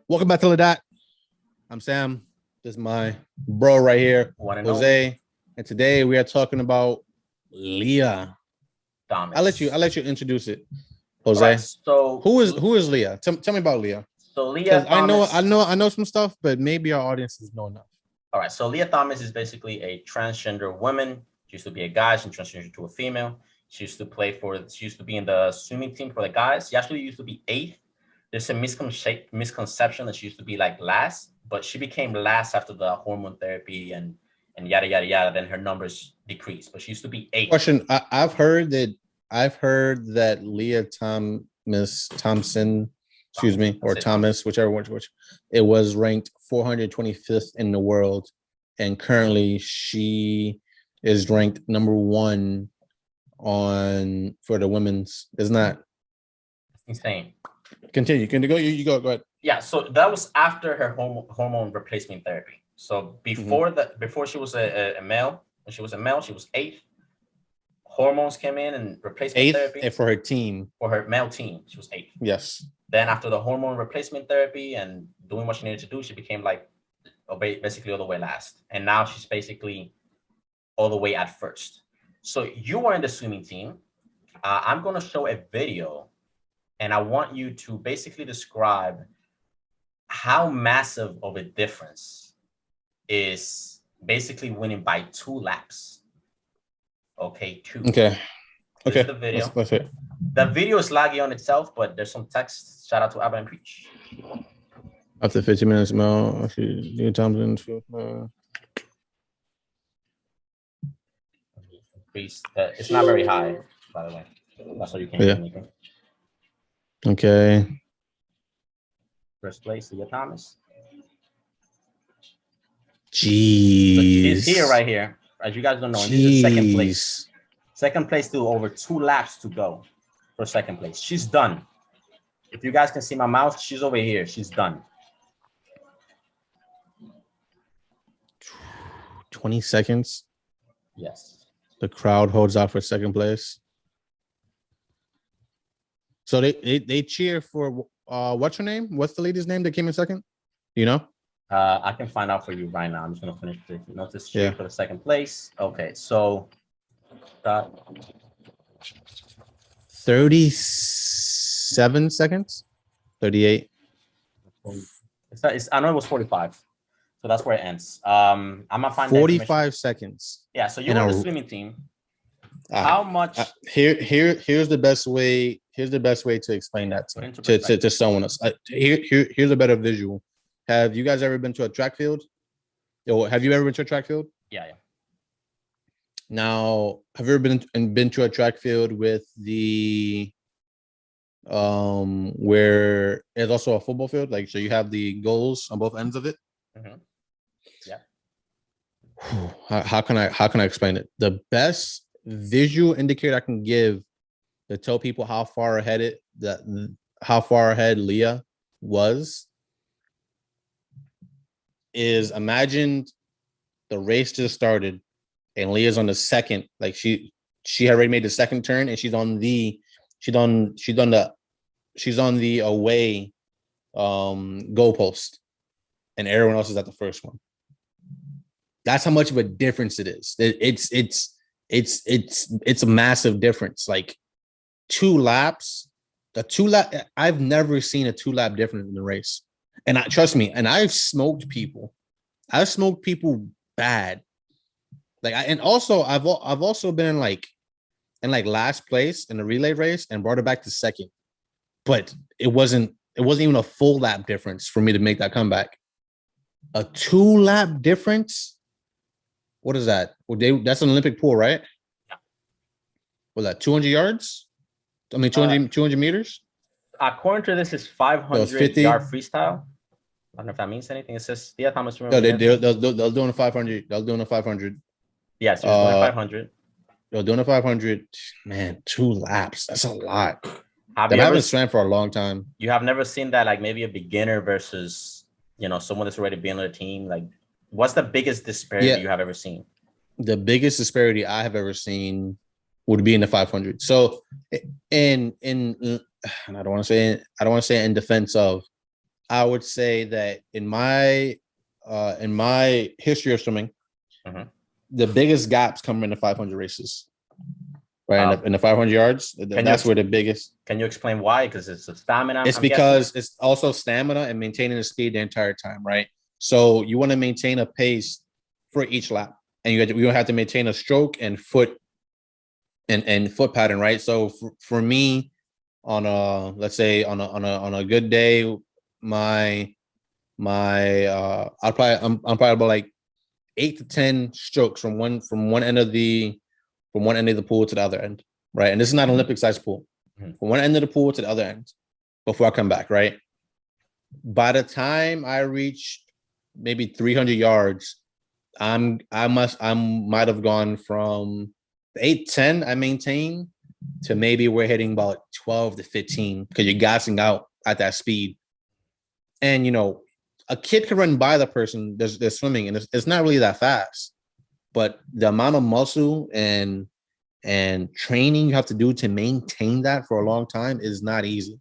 Welcome back to Lidat. I'm Sam. This is my bro right here, Jose. And today we are talking about Leah. Thomas. I'll let you introduce it, Jose. Right, so who is Leah? Tell me about Leah. So Leah Thomas, I know some stuff, but maybe our audience is know enough. All right. So Leah Thomas is basically a transgender woman. She used to be a guy. She transitioned to a female. She used to be in the swimming team for the guys. She actually used to be 8th. There's a misconception that she used to be like last, but she became last after the hormone therapy and yada yada yada. Then her numbers decreased, but she used to be 8th. Question: I've heard that Leah Thompson, excuse me, or Thomas, whichever which it was ranked 425th in the world, and currently she is ranked number 1 for the women's. Isn't that insane? Continue. Can you go? You go ahead. Yeah. So that was after her hormone replacement therapy. So before she was a male, when she was a male, she was 8th. Hormones came in and replacement therapy. And for her team. For her male team, she was 8th. Yes. Then after the hormone replacement therapy and doing what she needed to do, she became like basically all the way last. And now she's basically all the way at first. So you are in the swimming team. I'm going to show a video, and I want you to basically describe how massive of a difference is basically winning by 2 laps. Okay, 2. Okay. This is the video. Let's hit. The video is laggy on itself, but there's some text. Shout out to Abba and Preach. After 15 minutes, Mel, Thompson. It's not very high, by the way. That's why you can't hear anything. Okay. First place, Leah Thomas. Jeez. So she's here right here. As you guys don't know, and this is second place. Second place to over 2 laps to go for second place. She's done. If you guys can see my mouse, she's over here. She's done. 20 seconds. Yes. The crowd holds out for second place. So they cheer for what's her name? What's the lady's name that came in second? You know? I can find out for you right now. I'm just gonna finish the notice cheer for the second place. Okay, so 37 seconds, 38. I know it was 45, so that's where it ends. I'm gonna find 45 seconds. Yeah, so you're on the swimming team. How much? Here's the best way. Here's the best way to explain that to someone else. Here's a better visual. Have you guys ever been to a track field? Or have you ever been to a track field? Yeah. Now, have you ever been to a track field with the where it's also a football field? Like, so you have the goals on both ends of it. Mm-hmm. Yeah. How can I explain it? The best visual indicator I can give to tell people how far ahead Leah was is, imagine the race just started and Leah's on the second, like she already made the second turn and she's on the away goalpost and everyone else is at the first one. That's how much of a difference it is. It's a massive difference. Like 2 laps, I've never seen a 2-lap difference in the race. And trust me, and I've smoked people bad. Like I've also been in like last place in the relay race and brought it back to second, but it wasn't even a full lap difference for me to make that comeback. A 2-lap difference. What is that? Well, that's an Olympic pool, right? Yeah. Was that 200 yards? I mean, 200 meters. According to this, is 500-yard freestyle. I don't know if that means anything. It says Leah Thomas. No, they're doing a 500. They're doing a 500. Yes, yeah, so doing 500. They're doing a 500. Man, 2 laps. That's a lot. I haven't swam for a long time. You have never seen that, like maybe a beginner versus someone that's already been on the team. Like, what's the biggest disparity you have ever seen? The biggest disparity I have ever seen would be in the 500. So, and I don't want to say in defense of, I would say that in my history of swimming, Mhm. the biggest gaps come in the 500 races, right? Uh, In the 500 yards, can you that's where the biggest. can you explain why? Because it's the stamina, It's I'm guessing. because it's also stamina and maintaining the speed the entire time, right? So you want to maintain a pace for each lap, and you don't have to maintain a stroke and foot pattern, right? So for me, on a let's say on a good day, my I'm probably about like 8 to 10 strokes from one end of the pool to the other end, right? And this is not an Olympic size pool. Mhm. From one end of the pool to the other end before I come back, right? By the time I reach maybe 300 yards, I might have gone from the 8-10 I maintain to maybe we're hitting about 12 to 15 because you're gassing out at that speed. And a kid can run by the person they're swimming, and it's not really that fast. But the amount of muscle and training you have to do to maintain that for a long time is not easy.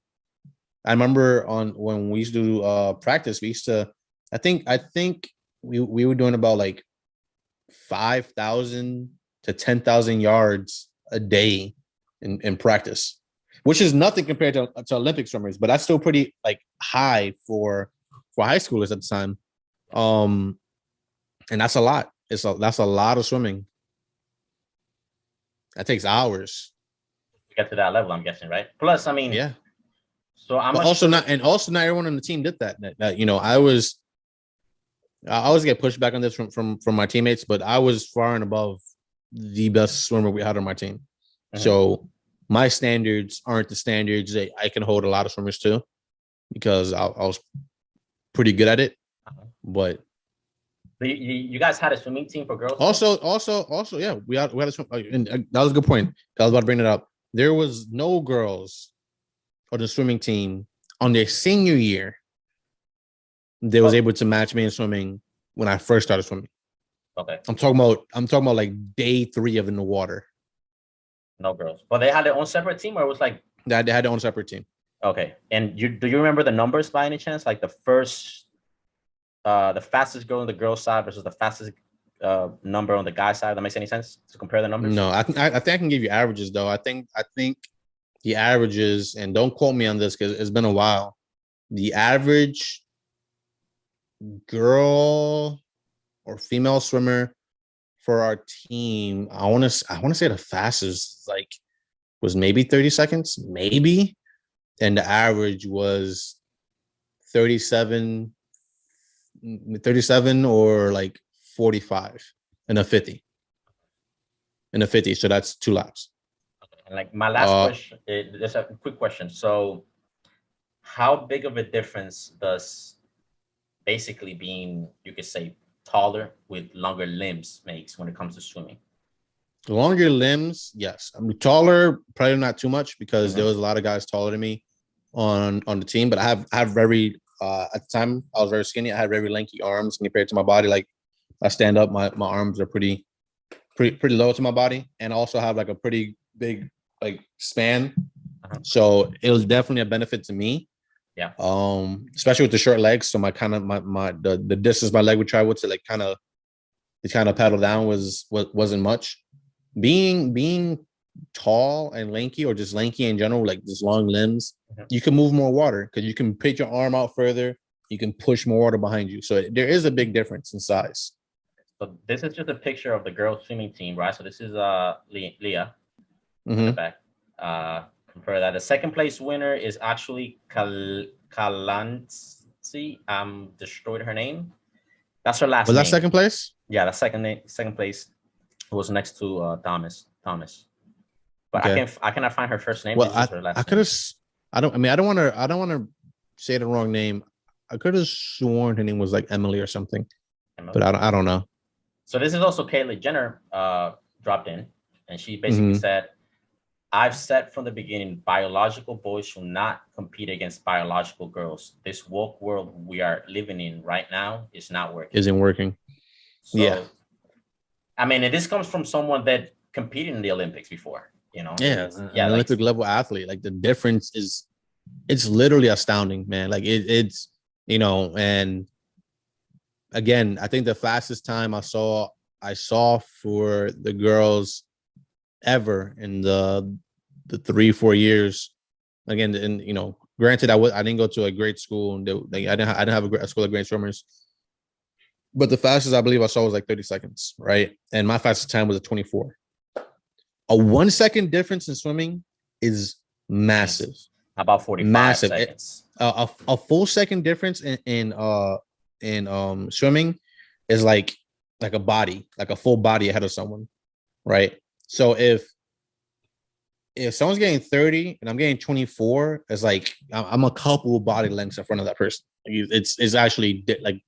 I remember on when we used to do practice, we used to I think we were doing about like 5,000 to 10,000 yards a day in practice, which is nothing compared to Olympic swimmers, but that's still pretty like high for high schoolers at the time. And that's a lot. That's a lot of swimming. That takes hours. To get to that level, I'm guessing, right? Plus, I mean, Yeah. so I'm But not also sure. not, and also not everyone on the team did that. I always get pushed back on this from my teammates, but I was far and above the best swimmer we had on my team. Mhm. So my standards aren't the standards that I can hold a lot of swimmers to because I was pretty good at it. Uh-huh. But So you guys had a swimming team for girls as well? also, yeah, we had a swim, and that was a good point. I was about to bring it up. There was no girls on the swimming team on their senior year that was Oh, able to match me in swimming when I first started swimming. okay. I'm talking about like day 3 of in the water. No girls. But they had their own separate team, or it was like They had their own separate team. okay. And do you remember the numbers by any chance? Like the fastest girl on the girl side versus the fastest number on the guy side. That makes any sense to compare the numbers? No, I think I can give you averages though. I think the averages, and don't quote me on this because it's been a while. The average girl or female swimmer for our team, I want to say the fastest like was maybe 30 seconds, maybe, and the average was 37, 37 or like 45 in a 50. In a 50, so that's 2 laps. And like my last Uh question, just a quick question. So, how big of a difference does basically being, you could say, taller with longer limbs makes when it comes to swimming? Longer limbs, yes. I'm taller, probably not too much because there Mhm. was a lot of guys taller than me on the team. But I have very at the time I was very skinny. I had very lanky arms compared to my body. Like I stand up, my arms are pretty low to my body, and also have like a pretty big like span. Uh-huh. So it was definitely a benefit to me. Yeah. Especially with the short legs. So my kind of the distance my leg would travel to like kind of paddle down wasn't much. Being tall and lanky, or just lanky in general, like just long limbs, Mhm. you can move more water because you can put your arm out further. You can push more water behind you. So there is a big difference in size. So this is just a picture of the girls swimming team, right? So this is Leah on the Mm-hmm. back. Compare that. The second place winner is actually Kalansi. Destroyed her name. That's her last Was that name. second place? Yeah, the second place was next to Thomas. Thomas. But Okay. I cannot find her first name. Well, This is her I last could name. have. I don't want to say the wrong name. I could have sworn her name was like Emily or something, but I don't know. So this is also Caitlyn Jenner dropped in, and she basically Mm-hmm. said, "I've said from the beginning, biological boys should not compete against biological girls. This woke world we are living in right now is not working." Isn't working. Yeah. So, I mean, and this comes from someone that competed in the Olympics before. Yeah, Yeah, an Olympic level athlete. Like the difference is, it's literally astounding, man. Like it's And again, I think the fastest time I saw for the girls ever in the 3-4 years. Again, and granted, I didn't go to a great school, and I didn't have a school of great swimmers, but the fastest I believe I saw was like 30 seconds, right? And my fastest time was a 24. A 1 second difference in swimming is massive. About 45 Massive. seconds. A full second difference in swimming is like a body, like a full body ahead of someone, right? So if someone's getting 30 and I'm getting 24, it's like I'm a couple body lengths in front of that person. It's actually like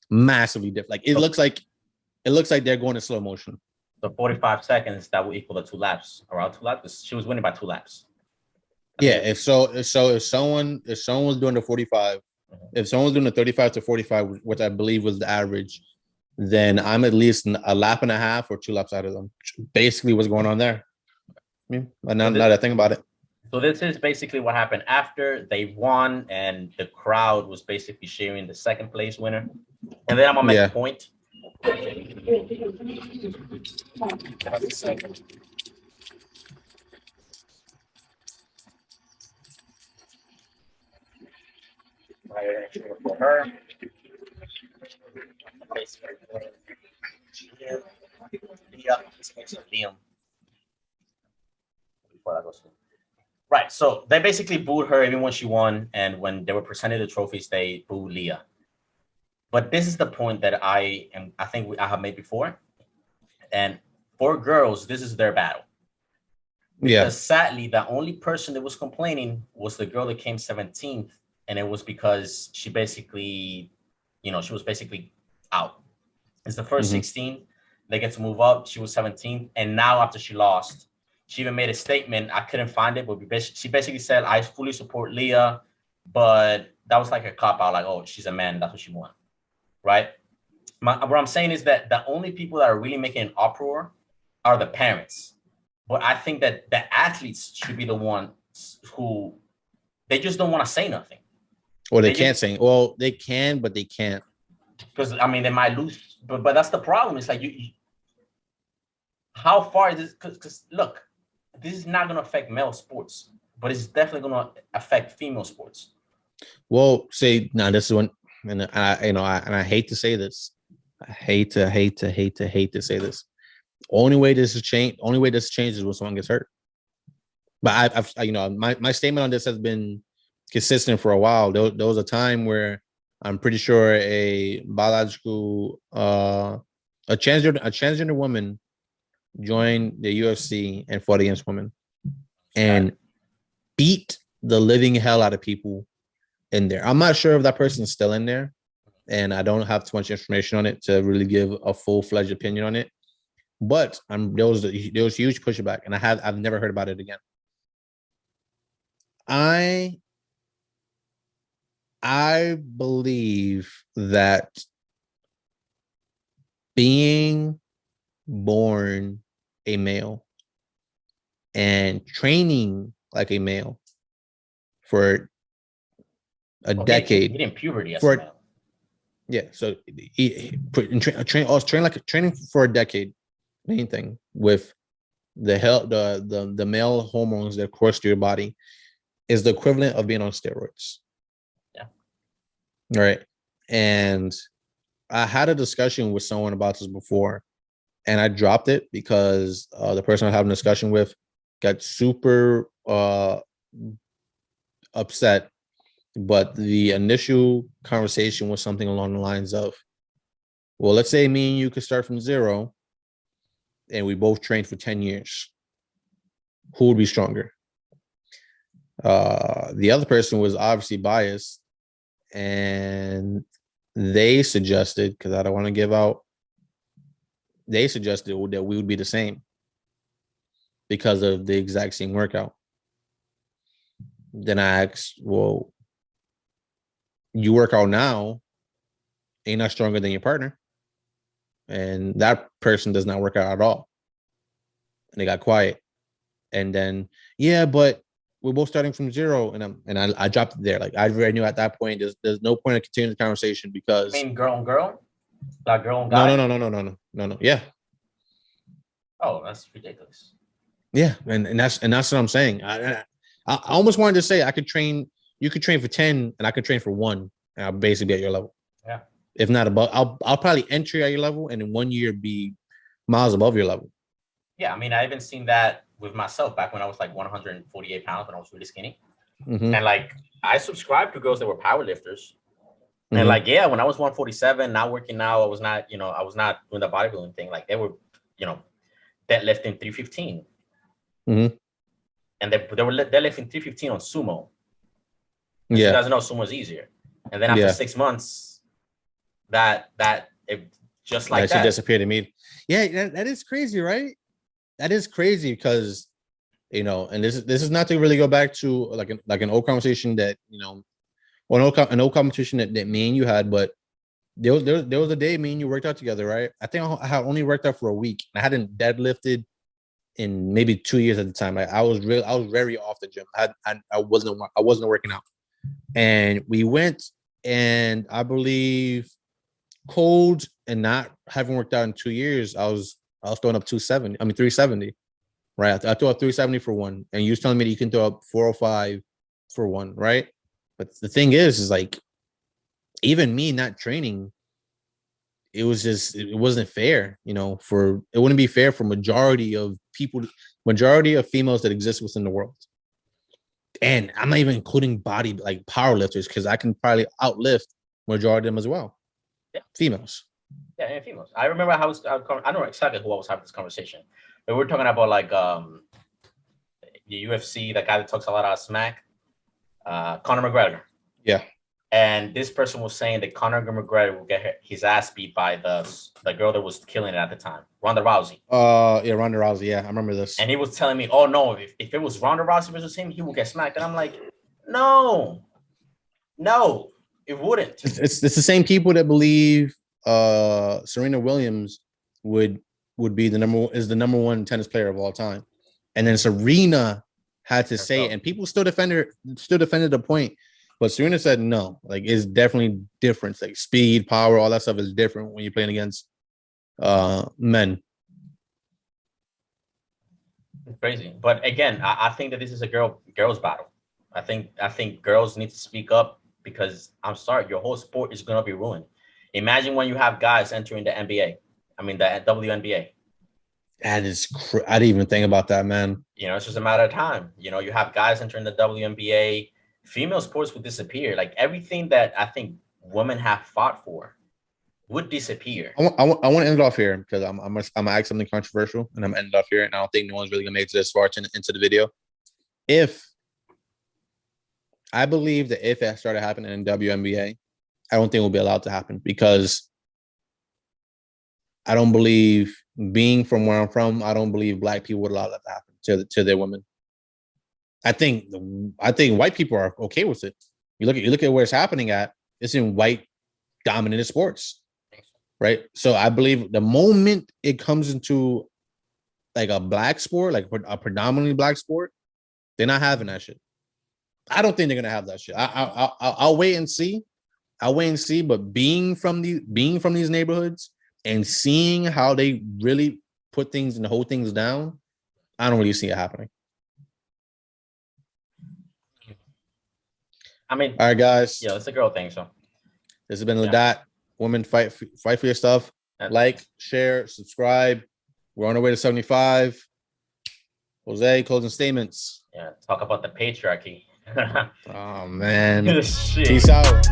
massively different. Like it looks like they're going in slow motion. So 45 seconds, that will equal to 2 laps. Around 2 laps. She was winning by 2 laps. Yeah, if someone was doing the 45, if someone was doing the 35 to 45, which I believe was the average, then I'm at least a lap and a half or 2 laps out of them. Basically, what's going on there? Yeah, now that I think about it. So this is basically what happened after they won, and the crowd was basically cheering the second place winner. And then I'm gonna make a point. For her. Liam. Right. So they basically booed her even when she won, and when they were presenting the trophies, they booed Leah. But this is the point that I think I have made before. And for girls, this is their battle. Because sadly, the only person that was complaining was the girl that came 17th, and it was because she basically, she was basically out. It's the first 16. They get to move up. She was 17th, and now after she lost, she even made a statement. I couldn't find it, but she basically said, "I fully support Leah," but that was like a cop out, like, "Oh, she's a man. That's what she won." Right? What I'm saying is that the only people that are really making an uproar are the parents. But I think that the athletes should be the ones who they just don't want to say nothing. Or they can't say. Well, they can, but they can't. Because they might lose. But that's the problem. It's like how far is this? Because look, this is not going to affect male sports, but it's definitely going to affect female sports. Well, say now this is one, and I hate to say this. I hate to say this. Only way this changes is when someone gets hurt. But my statement on this has been consistent for a while. There was a time where I'm pretty sure a biological a transgender woman joined the UFC and fought against women and beat the living hell out of people in there. I'm not sure if that person is still in there, and I don't have too much information on it to really give a full-fledged opinion on it. But there was huge pushback, and I've never heard about it again. I believe that being born a male and training like a male for a decade, in puberty as a male. Yeah, so training for a decade. Main thing with the male hormones that course through your body is the equivalent of being on steroids. Yeah. Right. And I had a discussion with someone about this before, and I dropped it because the person I was having a discussion with got super upset. But the initial conversation was something along the lines of, well, let's say me and you could start from zero and we both trained for 10 years. Who would be stronger? The other person was obviously biased, and they suggested, because I don't want to give out, they suggested that we would be the same because of the exact same workout. Then I asked, well, you work out now, ain't not stronger than your partner. And that person does not work out at all. And they got quiet. And then, yeah, but we're both starting from zero, and I dropped it there. Like I already knew at that point, there's no point of continuing the conversation because I mean, girl on girl, like girl on no, guy. no. Yeah, Oh, that's ridiculous. yeah, and that's what I'm saying. I almost wanted to say I could train. You could train for 10, and I could train for 1, and I'll basically be at your level. Yeah. If not above, I'll probably enter at your level, and in 1 year be miles above your level. Yeah, I mean, I even seen that with myself back when I was like 148 pounds when I was really skinny. Mm-hmm. And like I subscribed to girls that were powerlifters. Mm-hmm. And like, yeah, when I was 147, not working now, I was not doing the bodybuilding thing. Like they were, deadlifting 315. Mm-hmm. And they were deadlifting 315 on sumo. And Yeah. you guys know sumo is easier. And then after 6 months, that it just like that. She disappeared immediately. Yeah, that is crazy, right? That is crazy because and this is not to really go back to like an old conversation that or an old competition that me and you had, but there was a day me and you worked out together, right? I think I had only worked out for a week. I hadn't deadlifted in maybe 2 years at the time. I was very off the gym. I wasn't working out, and we went, and I believe cold and not having worked out in 2 years, I was throwing up 370. Right. I threw up 370 for 1. And you was telling me that you can throw up 405 for 1, right? But the thing is like, even me not training, it wasn't fair, it wouldn't be fair for majority of females that exist within the world. And I'm not even including like power lifters, because I can probably outlift majority of them as well. Yeah. Females. Yeah, and females. I remember I don't know exactly who I was having this conversation. But we're talking about like the UFC, the guy that talks a lot of smack, Conor McGregor. Yeah. And this person was saying that Conor McGregor will get his ass beat by the girl that was killing it at the time, Ronda Rousey. Yeah, Ronda Rousey. Yeah, I remember this. And he was telling me, oh no, if it was Ronda Rousey versus him, he will get smacked. And I'm like, no, it wouldn't. It's the same people that believe Serena Williams would be the number 1 tennis player of all time, and then Serena had to say it, and people still defended the point, but Serena said no. Like, it's definitely different. Like speed, power, all that stuff is different when you're playing against men. It's crazy, but again, I think that this is a girls battle. I think girls need to speak up, because I'm sorry, your whole sport is gonna be ruined. Imagine when you have guys entering the NBA. I mean, the WNBA. That is, I didn't even think about that, man. It's just a matter of time. You have guys entering the WNBA. Female sports would disappear. Like everything that I think women have fought for would disappear. I want to end it off here, because I'm gonna ask something controversial, and I'm gonna end it off here. And I don't think no one's really gonna make it this far into the video. I believe that if it started happening in WNBA, I don't think it will be allowed to happen, because I don't believe, being from where I'm from, I don't believe Black people would allow that to happen to their women. I think white people are okay with it. You look at where it's happening at. It's in white dominated sports, right? So I believe the moment it comes into like a Black sport, like a predominantly Black sport, they're not having that shit. I don't think they're gonna have that shit. I'll wait and see. But being from these neighborhoods and seeing how they really put things and hold things down, I don't really see it happening. I mean, all right, guys. Yeah, it's a girl thing. So this has been Lidat. Women, fight for your stuff. Like, share, subscribe. We're on our way to 75. Jose, closing statements. Yeah, talk about the patriarchy. Oh man. Shit. Peace out.